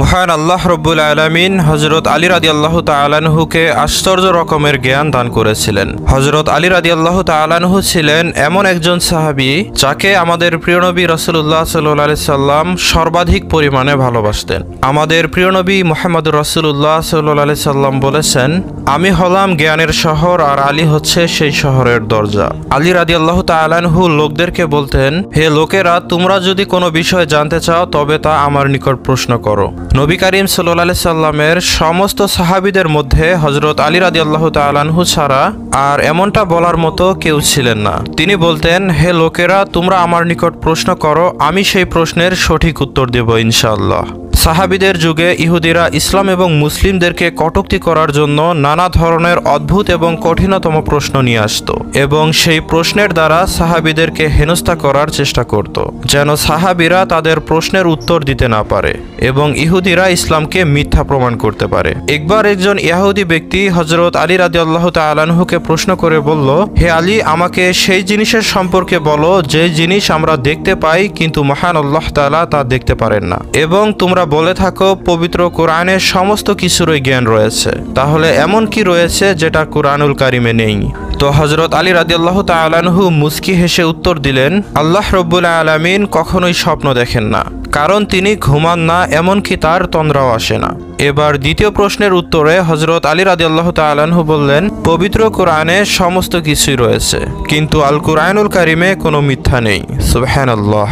মহান আল্লাহ রব্বুল আলামিন হযরত আলী রাদিয়াল্লাহু তাআলা আনহুকে আশ্চর্য রকমের জ্ঞান দান করেছিলেন। হযরত আলী রাদিয়াল্লাহু তাআলা আনহু ছিলেন এমন একজন সাহাবী যাকে আমাদের প্রিয় নবী রাসূলুল্লাহ সাল্লাল্লাহু আলাইহি সাল্লাম সর্বাধিক পরিমাণে ভালোবাসতেন। আমাদের প্রিয় নবী মুহাম্মদুর রাসূলুল্লাহ সাল্লাল্লাহু আলাইহি সাল্লাম বলেছেন, আমি হলাম জ্ঞানের শহর আর আলী হচ্ছে সেই শহরের দরজা। আলী রাদিয়াল্লাহু তাআলা আনহু লোকদেরকে বলতেন, হে লোকেরা, তোমরা যদি কোনো বিষয় জানতে চাও তবে তা আমার নিকট প্রশ্ন করো। নবী করিম সাল্লাল্লাহু আলাইহি সাল্লামের সমস্ত সাহাবীদের মধ্যে হযরত আলী রাদিয়াল্লাহু তাআলা আনহু ছাড়া আর এমনটা বলার মতো কেউ ছিলেন না। তিনি বলতেন, হে লোকেরা, তোমরা আমার নিকট প্রশ্ন করো, আমি সেই প্রশ্নের সঠিক উত্তর দেব ইনশাআল্লাহ। সাহাবীদের যুগে ইহুদিরা ইসলাম এবং মুসলিমদেরকে কটূক্তি করার জন্য নানা ধরনের অদ্ভুত এবং কঠিনতম প্রশ্ন নিয়ে আসত এবং সেই প্রশ্নের দ্বারা সাহাবীদেরকে হেনস্থা করার চেষ্টা করত, যেন সাহাবীরা তাদের প্রশ্নের উত্তর দিতে না পারে এবং ইহুদিরা ইসলামকে মিথ্যা প্রমাণ করতে পারে। একবার একজন ইহুদি ব্যক্তি হযরত আলী রাদিয়াল্লাহু তাআলা আনহুকে প্রশ্ন করে বলল, হে আলী, আমাকে সেই জিনিসের সম্পর্কে বলো যে জিনিস আমরা দেখতে পাই কিন্তু মহান আল্লাহ তাআলা তা দেখতে পারেন না, এবং তোমরা বলে থাকো পবিত্র কোরআনের সমস্ত কিছুরই জ্ঞান রয়েছে, তাহলে এমন কি রয়েছে যেটা কোরআনুল কারিমে নেই? তো হযরত আলী রাদিয়াল্লাহু তাআলা আনহু মুস্কি হেসে উত্তর দিলেন, আল্লাহ রব্বুল আলামিন কখনোই স্বপ্ন দেখেন না, কারণ তিনি ঘুমান না, এমনকি তার তন্দ্রাও আসে না। এবার দ্বিতীয় প্রশ্নের উত্তরে হযরত আলী রাদিয়াল্লাহু তাআলা আনহু বললেন, পবিত্র কোরআনে সমস্ত কিছুই রয়েছে, কিন্তু আল কুরআনুল কারিমে কোনো মিথ্যা নেই। সুবহানাল্লাহ।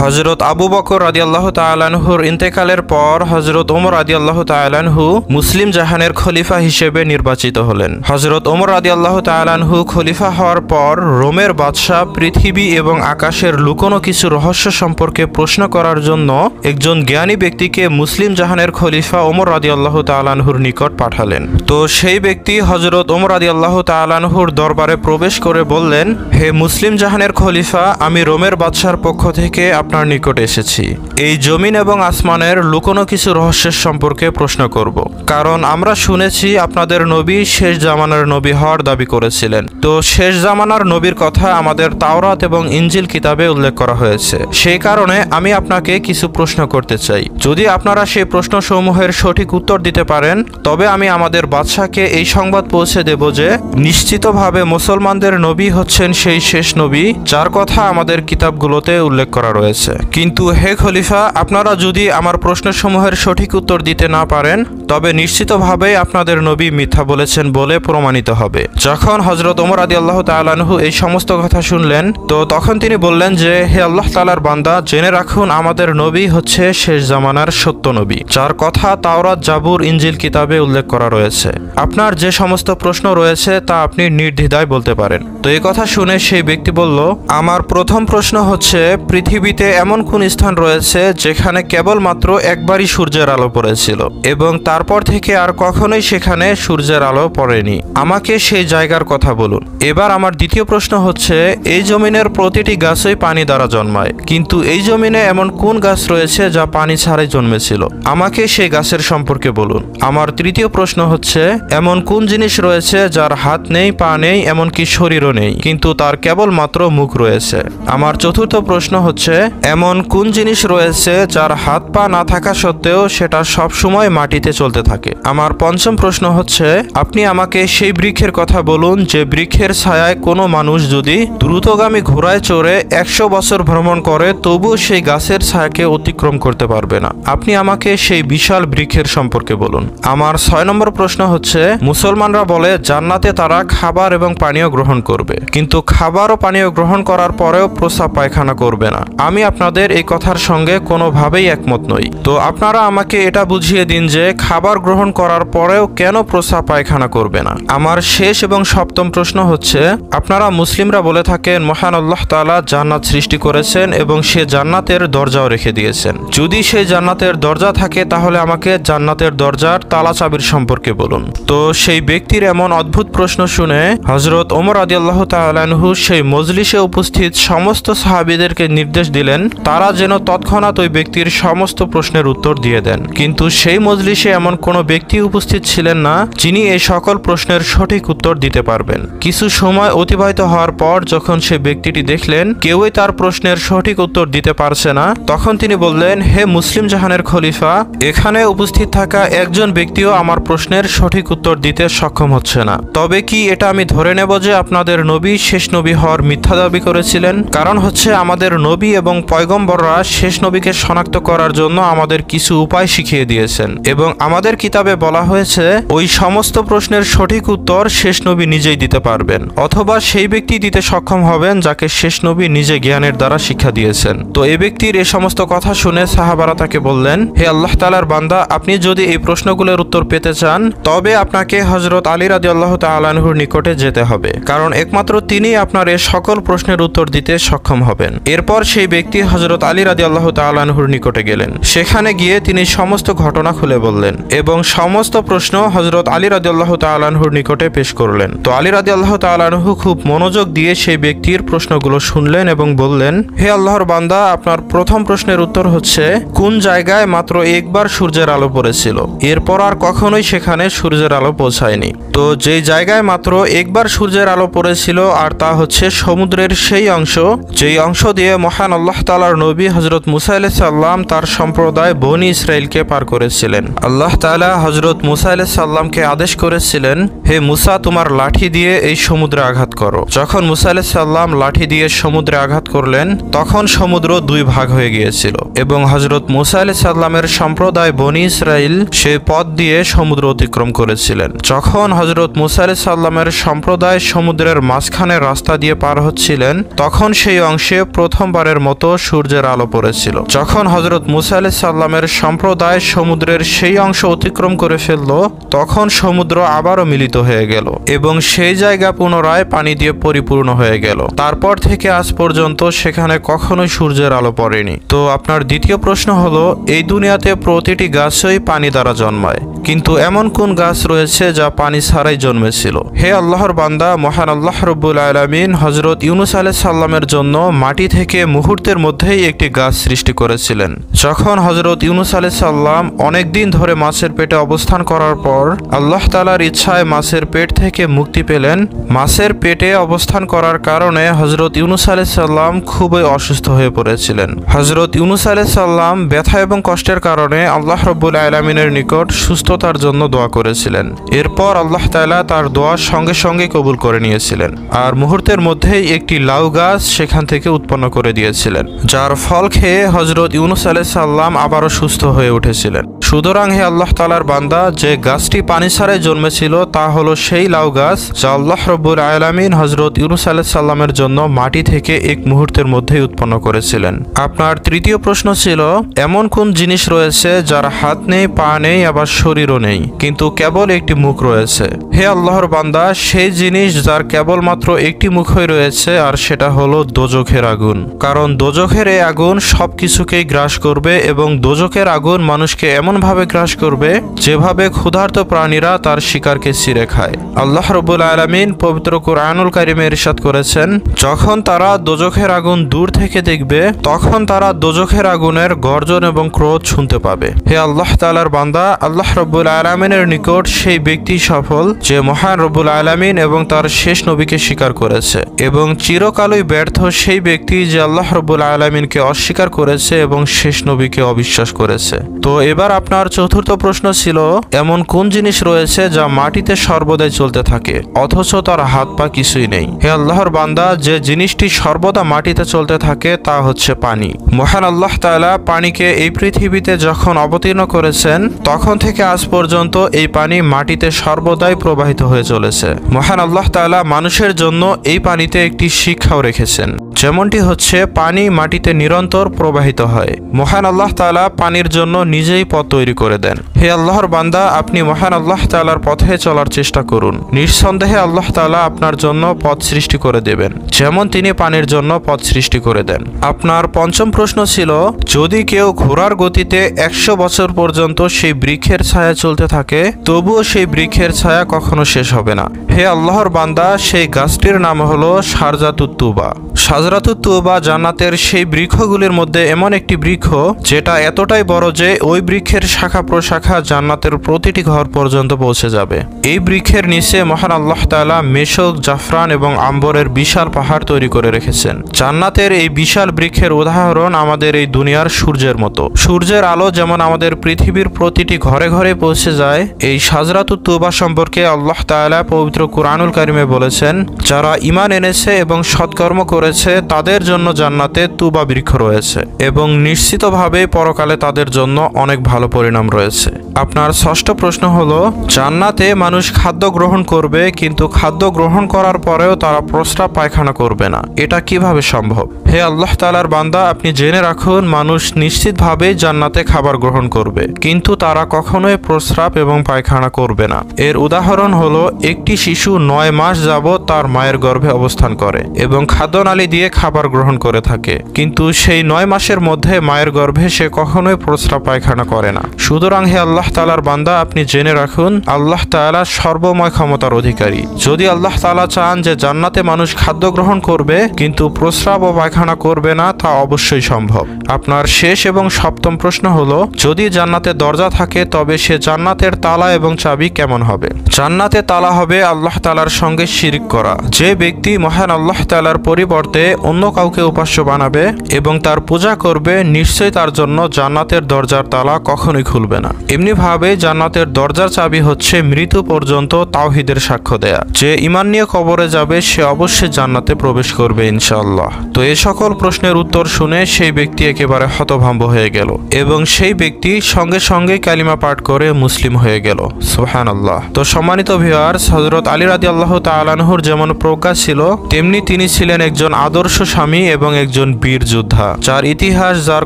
হযরত আবু বকর রাদিয়াল্লাহু তাআলা আনহুর ইন্তেকালের পর হযরত ওমর রাদিয়াল্লাহু তাআলা আনহু মুসলিম জাহানের খলিফা হিসেবে নির্বাচিত হলেন। হযরত ওমর রাদিয়াল্লাহু তাআলা আনহু খলিফা হওয়ার পর রোমের বাদশা পৃথিবী এবং আকাশের লুকোনো কিছু রহস্য সম্পর্কে প্রশ্ন করার জন্য একজন জ্ঞানী ব্যক্তিকে মুসলিম জাহানের খলিফা ওমর রাদিয়াল্লাহু তাআলা আনহুর নিকট পাঠালেন। তো সেই ব্যক্তি হযরত ওমর রাদিয়াল্লাহু তাআলা আনহুর দরবারে প্রবেশ করে বললেন, হে মুসলিম জাহানের খলিফা, আমি রোমের বাদশার পক্ষ থেকে আপনার নিকট এসেছি। এই জমিন এবং আসমানের লুকোনো কিছু রহস্যের সম্পর্কে প্রশ্ন করব, কারণ আমরা শুনেছি আপনাদের নবী শেষ জামানার নবী হওয়ার দাবি করেছিলেন। তো শেষ জামানার নবীর কথা আমাদের তাওরাত এবং ইনজিল কিতাবে উল্লেখ করা হয়েছে। সেই কারণে আমি আপনাকে কিছু প্রশ্ন করতে চাই। যদি আপনারা সেই প্রশ্নসমূহের সঠিক উত্তর দিতে পারেন তবে আমি আমাদের বাদশাকে এই সংবাদ পৌঁছে দেব যে নিশ্চিতভাবে মুসলমানদের নবী হচ্ছেন সেই শেষ নবী যার কথা আমাদের কিতাবগুলোতে উল্লেখ করা রয়েছে। কিন্তু হে খলিফা, আপনারা যদি আমার প্রশ্নসমূহের সঠিক উত্তর দিতে না পারেন তবে নিশ্চিতভাবেই আপনাদের নবী মিথ্যা বলেছেন বলে প্রমাণিত হবে। যখন হযরত ওমর রাদিয়াল্লাহু তাআলা আনহু এই সমস্ত কথা শুনলেন তো তখন তিনি বললেন যে, হে আল্লাহ তাআলার বান্দা, জেনে রাখুন আমাদের নবী হচ্ছে শেষ জামানার সত্য নবী যার কথা তাওরাত, জাবুর, ইনজিল কিতাবে উল্লেখ করা রয়েছে। আপনার যে সমস্ত প্রশ্ন রয়েছে তা আপনি নির্দ্বিধায় বলতে পারেন। তো এই কথা শুনে সেই ব্যক্তি বলল, আমার প্রথম প্রশ্ন হচ্ছে, পৃথিবীতে এমন কোন স্থান রয়েছে যেখানে কেবলমাত্র একবারই সূর্যের আলো পড়েছিল এবং তারপর থেকে আর কখনোই সেখানে সূর্যের আলো পড়েনি? আমাকে সেই জায়গার কথা বলুন। এবার আমার দ্বিতীয় প্রশ্ন হচ্ছে, এই জমিনের প্রতিটি গাছই পানি দ্বারা জন্মায়, কিন্তু এই জমিনে এমন কোন গাছ রয়েছে যা পানি ছাড়াই জন্মেছিল? আমাকে সেই গাছের সম্পর্কে বলুন। আমার তৃতীয় প্রশ্ন হচ্ছে, এমন কোন জিনিস রয়েছে যার হাত নেই, পা নেই, এমনকি শরীরও নেই, কিন্তু তার কেবলমাত্র মুখ রয়েছে? আমার চতুর্থ প্রশ্ন হচ্ছে, এমন কোন জিনিস রয়েছে যার হাত পা না থাকা সত্ত্বেও সেটা সব সময় মাটিতে চলতে থাকে? আমার পঞ্চম প্রশ্ন হচ্ছে, আপনি আমাকে সেই বৃক্ষের কথা বলুন যে বৃক্ষের ছায়ায় কোনো মানুষ যদি দ্রুতগামী ঘোড়ায় চড়ে 100 বছর ভ্রমণ করে তবুও সেই গাছের ছায়াকে অতিক্রম করতে পারবে না। আপনি আমাকে সেই বিশাল বৃক্ষের সম্পর্কে বলুন। আমার 6 নম্বর প্রশ্ন হচ্ছে, মুসলমানরা বলে জান্নাতে তারা খাবার এবং পানীয় গ্রহণ করবে, কিন্তু খাবার ও পানীয় গ্রহণ করার পরেও প্রস্রাব পায়খানা করবে না। আমি আপনাদের এই কথার সঙ্গে কোনোভাবেই একমত নই। তো আপনারা আমাকে এটা বুঝিয়ে দিন যে খাবার গ্রহণ করার পরেও কেন প্রস্রাব পায়খানা করবে না। আমার শেষ এবং সপ্তম প্রশ্ন হচ্ছে, আপনারা মুসলিমরা বলে থাকেন মহান আল্লাহ তাআলা জান্নাত সৃষ্টি করেছেন এবং সে জান্নাতের দরজাও রেখে দিয়েছেন। যদি সেই জান্নাতের দরজা থাকে তাহলে আমাকে জান্নাতের দরজার তালা চাবির সম্পর্কে বলুন। তো সেই ব্যক্তির এমন অদ্ভুত প্রশ্ন শুনে হযরত ওমর রাদিয়াল্লাহু তাআলা আনহু সেই মজলিসে উপস্থিত সমস্ত সাহাবীদেরকে নির্দেশ দিলেন তারা যেন তৎক্ষণাৎ ওই ব্যক্তির সমস্ত প্রশ্নের উত্তর দিয়ে দেন। কিন্তু সেই মজলিসে এমন কোনো ব্যক্তি উপস্থিত ছিলেন না যিনি এই সকল প্রশ্নের সঠিক উত্তর দিতে পারবেন। কিছু সময় অতিবাহিত হওয়ার পর যখন সে ব্যক্তিটি দেখলেন কেউই তার প্রশ্নের সঠিক উত্তর দিতে পারছে না, তখন তিনি বললেন, হে মুসলিম জাহানের খলিফা, এখানে উপস্থিত থাকা একজন ব্যক্তিও আমার প্রশ্নের সঠিক উত্তর দিতে সক্ষম হচ্ছে না। তবে কি এটা আমি ধরে নেব যে আপনাদের নবী শেষ নবী হওয়ার মিথ্যা দাবি করেছিলেন? কারণ হচ্ছে আমাদের নবী এবং পয়গম্বররা শেষ নবীকে শনাক্ত করার জন্য আমাদের কিছু উপায় শিখিয়ে দিয়েছেন এবং আমাদের কিতাবে বলা হয়েছে ওই সমস্ত প্রশ্নের সঠিক উত্তর শেষ নবী নিজেই দিতে পারবেন, অথবা সেই ব্যক্তি দিতে সক্ষম হবেন যাকে শেষ নবী নিজে জ্ঞানের দ্বারা শিক্ষা দিয়েছেন। তো এই ব্যক্তির এই সমস্ত কথা শুনে সাহাবারা তাকে বললেন, হে আল্লাহ তাআলার বান্দা, আপনি যদি এই প্রশ্নগুলোর উত্তর পেতে চান তবে আপনাকে হযরত আলী রাদিয়াল্লাহু তাআলা আনহুর নিকটে যেতে হবে, কারণ একমাত্র তিনি আপনার এই সকল প্রশ্নের উত্তর দিতে সক্ষম হবেন। এরপর সেই ব্যক্তি হযরত আলী রাদিয়াল্লাহু তাআলা আনহুর নিকটে গেলেন। সেখানে গিয়ে তিনি সমস্ত ঘটনা খুলে বললেন এবং সমস্ত প্রশ্ন হযরত আলী রাদিয়াল্লাহু তাআলা আনহুর নিকটে পেশ করলেন। তো আলী রাদিয়াল্লাহু তাআলা আনহু খুব মনোযোগ দিয়ে সেই ব্যক্তির প্রশ্নগুলো শুনলেন এবং বললেন, হে আল্লাহর বান্দা, আপনার প্রথম প্রশ্নের উত্তর হচ্ছে কোন জায়গায় মাত্র একবার সূর্যের আলো পড়েছিল, এরপর আর কখনোই সেখানে সূর্যের আলো পৌঁছায়নি। তো যেই জায়গায় মাত্র একবার সূর্যের আলো পড়েছিল আর তা হচ্ছে সমুদ্রের সেই অংশ যেই অংশ দিয়ে মহান আল্লাহ তাআলার নবী হযরত মুসা আলাইহিস সালাম তার সম্প্রদায় বনি ইসরাইলকে পার করেছিলেন। আল্লাহ তাআলা হযরত মুসা আলাইহিস সালামকে আদেশ করেছিলেন, হে মুসা, তোমার লাঠি দিয়ে এই সমুদ্রে আঘাত করো। যখন মুসা আলাইহিস সালাম লাঠি দিয়ে সমুদ্রে আঘাত করলেন তখন সমুদ্র দুই ভাগ হয়ে গিয়েছিল এবং হযরত মুসা আলাইহিস সালামের সম্প্রদায় বনি ইসরাইল সেই পথ দিয়ে সমুদ্র অতিক্রম করেছিলেন। যখন হযরত মুসা আলাইহিস সালামের সম্প্রদায় সমুদ্রের মাঝখানে রাস্তা দিয়ে পার হচ্ছিলেন তখন সেই অংশে প্রথমবারের মতো সূর্যের আলো পড়েছিল। যখন হযরত মুসা আলাইহিস সালামের সম্প্রদায় সমুদ্রের সেই অংশ অতিক্রম করে ফেলল তখন সমুদ্র আবারও মিলিত হয়ে গেল এবং সেই জায়গা পুনরায় পানি দিয়ে পরিপূর্ণ হয়ে গেল। তারপর থেকে আজ পর্যন্ত সেখানে কখনোই সূর্যের আলো পড়েনি। তো আপনার দ্বিতীয় প্রশ্ন হলো, এই দুনিয়াতে প্রতিটি গাছই পানি দ্বারা জন্মায়, কিন্তু এমন কোন গাছ রয়েছে যা পানি ছাড়াই জন্মেছিল? হে আল্লাহর বান্দা, মহান আল্লাহ রাব্বুল আলামিন হযরত ইউনূস আলাইহিস সালামের জন্য মাটি থেকে মুহূর্তের মধ্যেই একটি গাছ সৃষ্টি করেছিলেন। যখন হযরত ইউনূস আলাইহিস সালাম অনেক দিন ধরে মাছের পেটে অবস্থান করার পর আল্লাহ তাআলার ইচ্ছায় মাছের পেট থেকে মুক্তি পেলেন, মাছের পেটে অবস্থান করার কারণে হযরত ইউনূস আলাইহিস সালাম খুবই অসুস্থ হয়ে পড়েছিলেন। হযরত ইউনূস আলাইহিস সালাম ব্যথা এবং কষ্টের কারণে আল্লাহ রাব্বুল আলামিনের নিকট সুস্থতার জন্য দোয়া করেছিলেন। এরপর আল্লাহ তাআলা তার দোয়া সঙ্গে সঙ্গে কবুল করে নিয়েছিলেন আর মুহূর্তের মধ্যেই একটি লাউ গাছ সেখান থেকে উৎপন্ন করে দিয়েছিলেন, যার ফল খেয়ে হযরত ইউনূস আলাইহিস সালাম আবারও সুস্থ হয়ে উঠেছিলেন। সুতরাং হে আল্লাহ তাআলার বান্দা, যে গাছটি পানি ছাড়াই জন্মেছিল তা হলো সেই লাউ গাছ যা আল্লাহ রাব্বুল আলামিন হযরত ইউনূস আলাইহিস সালামের জন্য মাটি থেকে এক মুহূর্তের মধ্যেই উৎপন্ন করেছিলেন। আপনার তৃতীয় প্রশ্ন ছিল, এমন কোন জিনিস রয়েছে যার হাত নেই, পা নেই, আবার শরীরও নেই, কিন্তু কেবল একটি মুখ রয়েছে? হে আল্লাহর বান্দা, সেই জিনিস যার কেবলমাত্র একটি মুখই রয়েছে আর সেটা হলো দোজখের আগুন। কারণ দোজখের এই আগুন সবকিছুকেই গ্রাস করবে এবং দোজখের আগুন মানুষকে এমনভাবে গ্রাস করবে যেভাবে ক্ষুধার্ত প্রাণীরা তার শিকারকে ছিঁড়ে খায়। আল্লাহ রাব্বুল আলামিন পবিত্র কুরআনুল কারীমে ইরশাদ করেছেন, যখন তারা দোজখের আগুন দূর থেকে দেখবে তখন তারা দোজখের আগুনের গর্জন এবং ক্রোধ শুনতে পাবে। হে আল্লাহ তাআলার বান্দা, আল্লাহ রাব্বুল আলামিনের নিকট সেই ব্যক্তি সফল যে মহান রব্বুল আলামিন এবং তার শেষ নবীকে স্বীকার করেছে, এবং চিরকালই ব্যর্থ সেই ব্যক্তি যে আল্লাহ রাব্বুল আলামিনকে অস্বীকার করেছে এবং শেষ নবীকে অবিশ্বাস করেছে। তো এবার আপনার চতুর্থ প্রশ্ন ছিল, এমন কোন জিনিস রয়েছে যা মাটিতে সর্বদাই চলতে থাকে অথচ তার হাত পা কিছুই নেই? হে আল্লাহর বান্দা, যে জিনিসটি সর্বদা মাটিতে চলতে থাকে তা হচ্ছে পানি। মহান আল্লাহ তাআলা পানিকে এই পৃথিবীতে যখন অবতীর্ণ করেছেন তখন থেকে আজ পর্যন্ত এই পানি মাটিতে সর্বদাই প্রবাহিত হয়ে চলেছে। মহান আল্লাহ তাআলা মানুষের জন্য এই পানিতে একটি শিক্ষাও রেখেছেন, যেমনটি হচ্ছে পানি মাটিতে নিরন্তর প্রবাহিত হয়। মহান আল্লাহ তাআলা পানির জন্য নিজেই পথ তৈরি করে দেন। হে আল্লাহর বান্দা, আপনি মহান আল্লাহ তাআলার পথে চলার চেষ্টা করুন, নিঃসন্দেহে আল্লাহ তাআলা আপনার জন্য পথ সৃষ্টি করে দেবেন যেমন তিনি পানির জন্য পথ সৃষ্টি করে দেন। আপনার পঞ্চম প্রশ্ন ছিল, যদি কেউ ঘোড়ার গতিতে 100 বছর পর্যন্ত সেই বৃক্ষের ছায়া চলতে থাকে তবুও সেই বৃক্ষের ছায়া কখনো শেষ হবে না। হে আল্লাহর বান্দা, সেই গাছটির নাম হলো শারজাতুত তুবা। শাজরাতুত তুবা জান্নাতের সেই বৃক্ষগুলির মধ্যে এমন একটি বৃক্ষ যেটা এতটাই বড় যে ওই বৃক্ষের শাখা প্রশাখা শাখা জান্নাতের প্রতিটি ঘর পর্যন্ত পৌঁছে যাবে। এই বৃক্ষের নিচে মহান আল্লাহ তাআলা মেশক, জাফরান এবং আম্বরের বিশাল পাহাড় তৈরি করে রেখেছেন। জান্নাতের এই বিশাল বৃক্ষের উদাহরণ আমাদের এই দুনিয়ার সূর্যের মতো। সূর্যের আলো যেমন আমাদের পৃথিবীর প্রতিটি ঘরে ঘরে পৌঁছে যায়, এই শাজরাতুত তওবা সম্পর্কে আল্লাহ তাআলা পবিত্র কুরআনুল কারিমে বলেছেন, যারা ঈমান এনেছে এবং সৎকর্ম করেছে তাদের জন্য জান্নাতে তুবা বৃক্ষ রয়েছে এবং নিশ্চিতভাবে পরকালে তাদের জন্য অনেক ভালো পরিণাম রয়েছে। আপনার ষষ্ঠ প্রশ্ন হলো, জান্নাতে মানুষ খাদ্য গ্রহণ করবে কিন্তু খাদ্য গ্রহণ করার পরেও তারা প্রস্রাব পায়খানা করবে না, এটা কিভাবে সম্ভব? হে আল্লাহ তাআলার বান্দা, আপনি জেনে রাখুন, মানুষ নিশ্চিতভাবে জান্নাতে খাবার গ্রহণ করবে কিন্তু তারা কখনোই প্রস্রাব এবং পায়খানা করবে না। এর উদাহরণ হলো, একটি শিশু 9 মাস যাবৎ তার মায়ের গর্ভে অবস্থান করে এবং খাদ্যনালী দিয়ে খাবার গ্রহণ করে থাকে, কিন্তু সেই 9 মাসের মধ্যে মায়ের গর্ভে সে কখনোই প্রস্রাব পায়খানা করে না। সুতরাং হে আল্লাহ তাআলার বান্দা, আপনি জেনে রাখুন, আল্লাহ তাআলা সর্বময় ক্ষমতার অধিকারী। যদি আল্লাহ তাআলা চান যে জান্নাতে মানুষ খাদ্য গ্রহণ করবে কিন্তু প্রস্রাব ও পায়খানা করবে না, তা অবশ্যই সম্ভব। আপনার শেষ এবং সপ্তম প্রশ্ন হলো, যদি জান্নাতে দরজা থাকে তবে সে জান্নাতের তালা এবং চাবি কেমন হবে? জান্নাতে তালা হবে আল্লাহ তাআলার সঙ্গে শিরক করা। যে ব্যক্তি মহান আল্লাহ তাআলার পরিবর্তে অন্য কাউকে উপাস্য বানাবে এবং তার পূজা করবে, নিশ্চয়ই তার জন্য জান্নাতের দরজার তালা কখনোই খুলবে না। এমনিভাবে জান্নাতের দরজার চাবি হচ্ছে মৃত্যু পর্যন্ত তাওহীদের সাক্ষ্য দেয়া। যে ঈমান নিয়ে কবরে যাবে সে অবশ্যই জান্নাতে প্রবেশ করবে ইনশাআল্লাহ। তো এই সকল প্রশ্নের উত্তর শুনে সেই ব্যক্তি একেবারে হতভম্ব হয়ে গেল এবং সেই ব্যক্তি সঙ্গে সঙ্গে কালিমা পাঠ করে মুসলিম হয়ে গেল। সুবহানাল্লাহ। তো সম্মানিত ভিউয়ার্স, হযরত আলী রাদিয়াল্লাহু তাআলা আনহুর যেমন প্রজ্ঞা ছিল, তেমনি তিনি ছিলেন একজন আদর্শ স্বামী এবং একজন বীর যোদ্ধা, যার ইতিহাস, যার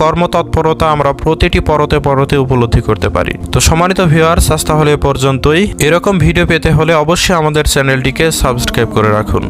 কর্মতৎপরতা আমরা প্রতিটি পরতে পরতে উপলব্ধি করতে পারি। তো সম্মানিত ভিউয়ার্স, আজ তাহলে এ পর্যন্তই। এরকম ভিডিও পেতে হলে অবশ্যই আমাদের চ্যানেলটিকে সাবস্ক্রাইব করে রাখুন।